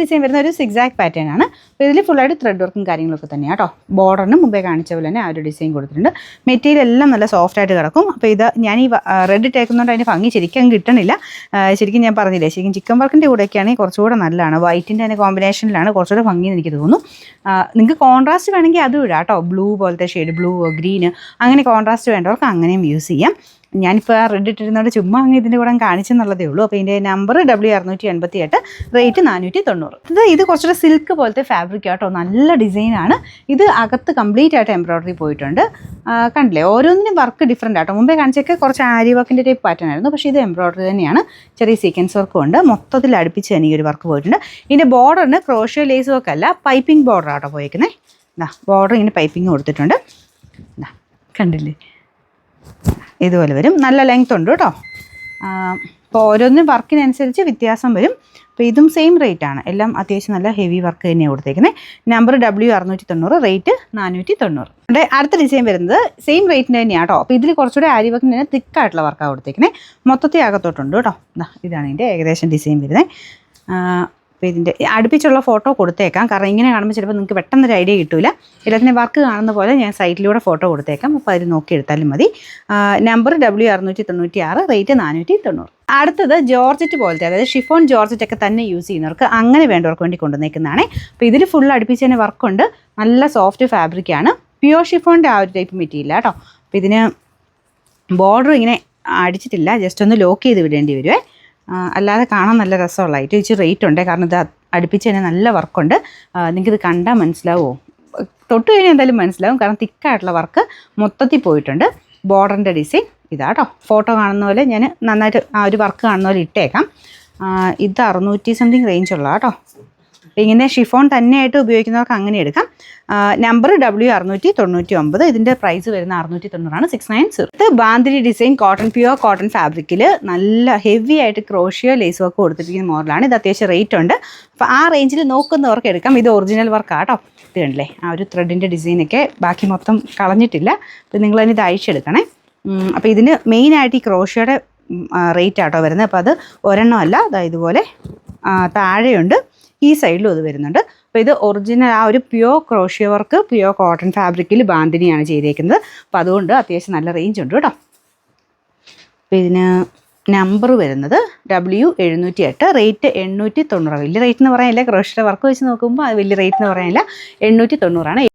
Design വരുന്ന ഒരു zigzag pattern ആണ്. അപ്പോൾ ഇതിൽ ഫുള്ളായിട്ട് ത്രെഡ് വർക്കും കാര്യങ്ങളൊക്കെ തന്നെയാണ് കേട്ടോ. ബോർഡറിന് മുമ്പേ കാണിച്ച പോലെ തന്നെ ആ ഒരു ഡിസൈൻ കൊടുത്തിട്ടുണ്ട്. മെറ്റീരിയൽ എല്ലാം നല്ല സോഫ്റ്റ് ആയിട്ട് കിടക്കും. അപ്പോൾ ഇത് ഞാൻ ഈ റെഡ് ഇട്ടേക്കുന്നതുകൊണ്ട് അതിൻ്റെ ഭംഗി ശരിക്കും കിട്ടണില്ല. ശരിക്കും ഞാൻ പറഞ്ഞില്ലേ, ശരിക്കും ചിക്കൻ വർക്കിൻ്റെ കൂടെയൊക്കെയാണെങ്കിൽ കുറച്ചുകൂടെ നല്ലതാണ്. വൈറ്റിൻ്റെ തന്നെ കോമ്പിനേഷനിലാണ് കുറച്ചുകൂടെ ഭംഗി എനിക്ക് തോന്നുന്നു. നിങ്ങൾക്ക് കോൺട്രാസ്റ്റ് വേണമെങ്കിൽ അതും ഇടാം കേട്ടോ. ബ്ലൂ പോലത്തെ ഷെയ്ഡ്, ബ്ലൂ ഗ്രീന്, അങ്ങനെ കോൺട്രാസ്റ്റ് വേണ്ടവർക്ക് അങ്ങനെയും യൂസ് ചെയ്യാം. ഞാനിപ്പോൾ ആ റെഡ് ഇട്ടിരുന്നോണ്ട് ചുമ്മാ അങ്ങ് ഇതിൻ്റെ കൂടെ കാണിച്ചെന്നുള്ളതേ ഉള്ളൂ. അപ്പോൾ ഇതിൻ്റെ നമ്പർ W688, റേറ്റ് 490. ഇത് കുറച്ചുകൂടെ സിൽക്ക് പോലത്തെ ഫാബ്രിക് ആട്ടോ, നല്ല ഡിസൈനാണ്. ഇത് അകത്ത് കംപ്ലീറ്റ് ആയിട്ട് എംബ്രോയ്ഡറി പോയിട്ടുണ്ട്. കണ്ടില്ലേ, ഓരോന്നിനും വർക്ക് ഡിഫറെൻ്റ് ആട്ടോ. മുമ്പേ കാണിച്ചൊക്കെ കുറച്ച് ആരി വർക്കിൻ്റെ ടൈപ്പ് പാറ്റേൺ ആയിരുന്നു, പക്ഷേ ഇത് എംബ്രോയ്ഡറി തന്നെയാണ്. ചെറിയ സീക്വൻസ് വർക്കും ഉണ്ട്. മൊത്തത്തിൽ അടുപ്പിച്ച് തന്നെ ഈ ഒരു വർക്ക് പോയിട്ടുണ്ട്. ഇതിൻ്റെ ബോർഡറിന് ക്രോഷ്യോ ലേസ് വർക്ക് അല്ല, പൈപ്പിംഗ് ബോർഡർ ആട്ടോ പോയേക്കുന്നത്. ബോർഡർ ഇങ്ങനെ പൈപ്പിംഗ് കൊടുത്തിട്ടുണ്ട്. കണ്ടില്ലേ, ഇതുപോലെ വരും. നല്ല ലെങ്ത് ഉണ്ട് കേട്ടോ. അപ്പോൾ ഓരോന്നിനും വർക്കിനനുസരിച്ച് വ്യത്യാസം വരും. അപ്പോൾ ഇതും സെയിം റേറ്റ് ആണ്. എല്ലാം അത്യാവശ്യം നല്ല ഹെവി വർക്ക് തന്നെയാണ് കൊടുത്തേക്കുന്നത്. Number W690, rate 490. അടുത്ത ഡിസൈൻ വരുന്നത് സെയിം റേറ്റിൻ്റെ തന്നെയാണ് കേട്ടോ. അപ്പോൾ ഇതിൽ കുറച്ചുകൂടെ ആരി വർക്കിന് തന്നെ തിക്കായിട്ടുള്ള വർക്കാണ് കൊടുത്തേക്കുന്നത്. മൊത്തത്തിൽ അകത്തോട്ടുണ്ട് കേട്ടോ. ഇതാണ് ഇതിൻ്റെ ഏകദേശം ഡിസൈൻ വരുന്നത്. അപ്പോൾ ഇതിൻ്റെ അടുപ്പിച്ചുള്ള ഫോട്ടോ കൊടുത്തേക്കാം, കാരണം ഇങ്ങനെ കാണുമ്പോൾ ചിലപ്പോൾ നിങ്ങൾക്ക് പെട്ടെന്നൊരു ഐഡിയ കിട്ടില്ല. എല്ലാത്തിനും വർക്ക് കാണുന്ന പോലെ ഞാൻ സൈറ്റിലൂടെ ഫോട്ടോ കൊടുത്തേക്കാം. അപ്പോൾ അതിൽ നോക്കി എടുത്താലും മതി. Number W696, rate 490. അടുത്തത് ജോർജറ്റ് പോലത്തെ, അതായത് ഷിഫോൺ ജോർജറ്റ് ഒക്കെ തന്നെ യൂസ് ചെയ്യുന്നവർക്ക്, അങ്ങനെ വേണ്ടവർക്ക് വേണ്ടി കൊണ്ടുവന്നേക്കുന്നതാണ്. അപ്പോൾ ഇതിൽ ഫുൾ അടുപ്പിച്ച് തന്നെ വർക്കുണ്ട്. നല്ല സോഫ്റ്റ് ഫാബ്രിക്കാണ്. പ്യുവർ ഷിഫോണിൻ്റെ ആ ഒരു ടൈപ്പ് മെറ്റീരിയൽ കേട്ടോ. അപ്പോൾ ഇതിന് ബോർഡർ ഇങ്ങനെ അടിച്ചിട്ടില്ല, ജസ്റ്റ് ഒന്ന് ലോക്ക് ചെയ്ത് വിടേണ്ടി വരുമേ. അല്ലാതെ കാണാൻ നല്ല രസമുള്ളതായിട്ട് ഇച്ചിരി റേറ്റ് ഉണ്ട്, കാരണം ഇത് അടുപ്പിച്ച് തന്നെ നല്ല വർക്കുണ്ട്. നിങ്ങൾക്കിത് കണ്ടാൽ മനസ്സിലാവുമോ? തൊട്ട് കഴിഞ്ഞാൽ എന്തായാലും മനസ്സിലാവും, കാരണം തിക്കായിട്ടുള്ള വർക്ക് മൊത്തത്തിൽ പോയിട്ടുണ്ട്. ബോർഡറിൻ്റെ ഡിസൈൻ ഇതാട്ടോ. ഫോട്ടോ കാണുന്ന പോലെ ഞാൻ നന്നായിട്ട് ആ ഒരു വർക്ക് കാണുന്ന പോലെ ഇട്ടേക്കാം. ഇത് 600 സംതിങ് റേഞ്ചുള്ള കേട്ടോ. ഇങ്ങനെ ഷിഫോൺ തന്നെയായിട്ട് ഉപയോഗിക്കുന്നവർക്ക് അങ്ങനെ എടുക്കാം. നമ്പർ W699, ഇതിൻ്റെ പ്രൈസ് വരുന്ന 690, 690. ഇത് ബാന്തിനി ഡിസൈൻ പ്യുവർ കോട്ടൺ ഫാബ്രിക്കിൽ നല്ല ഹെവി ആയിട്ട് ക്രോഷ്യോ ലേസ് വർക്ക് കൊടുത്തിരിക്കുന്ന മോഡലാണ്. ഇത് അത്യാവശ്യം റേറ്റ് ഉണ്ട്. അപ്പോൾ ആ റേഞ്ചിൽ നോക്കുന്നവർക്ക് എടുക്കാം. ഇത് ഒറിജിനൽ വർക്കാട്ടോ. ഇത് കണ്ടില്ലേ, ആ ഒരു ത്രെഡിൻ്റെ ഡിസൈനൊക്കെ ബാക്കി മൊത്തം കളഞ്ഞിട്ടില്ല. അപ്പോൾ നിങ്ങളതിന് ഇത് അയച്ചെടുക്കണേ. അപ്പോൾ ഇതിന് മെയിനായിട്ട് ഈ ക്രോഷ്യോയുടെ റേറ്റ് ആട്ടോ വരുന്നത്. അപ്പോൾ അത് ഒരെണ്ണമല്ല, അതായത് ഇതുപോലെ താഴെയുണ്ട്, ഈ സൈഡിലും അത് വരുന്നുണ്ട്. അപ്പോൾ ഇത് ഒറിജിനൽ ആ ഒരു pure crochet work, pure cotton ഫാബ്രിക്കിൽ ബാന്തിനിയാണ് ചെയ്തേക്കുന്നത്. അപ്പോൾ അതുകൊണ്ട് അത്യാവശ്യം നല്ല റേഞ്ച് ഉണ്ട് കേട്ടോ. അപ്പോൾ ഇതിന് നമ്പർ വരുന്നത് W708, റേറ്റ് 890. വലിയ റേറ്റ് എന്ന് പറയാനില്ല, ക്രോഷ്യോ വർക്ക് വെച്ച് നോക്കുമ്പോൾ അത് വലിയ റേറ്റ് എന്ന് പറയാനില്ല. 890.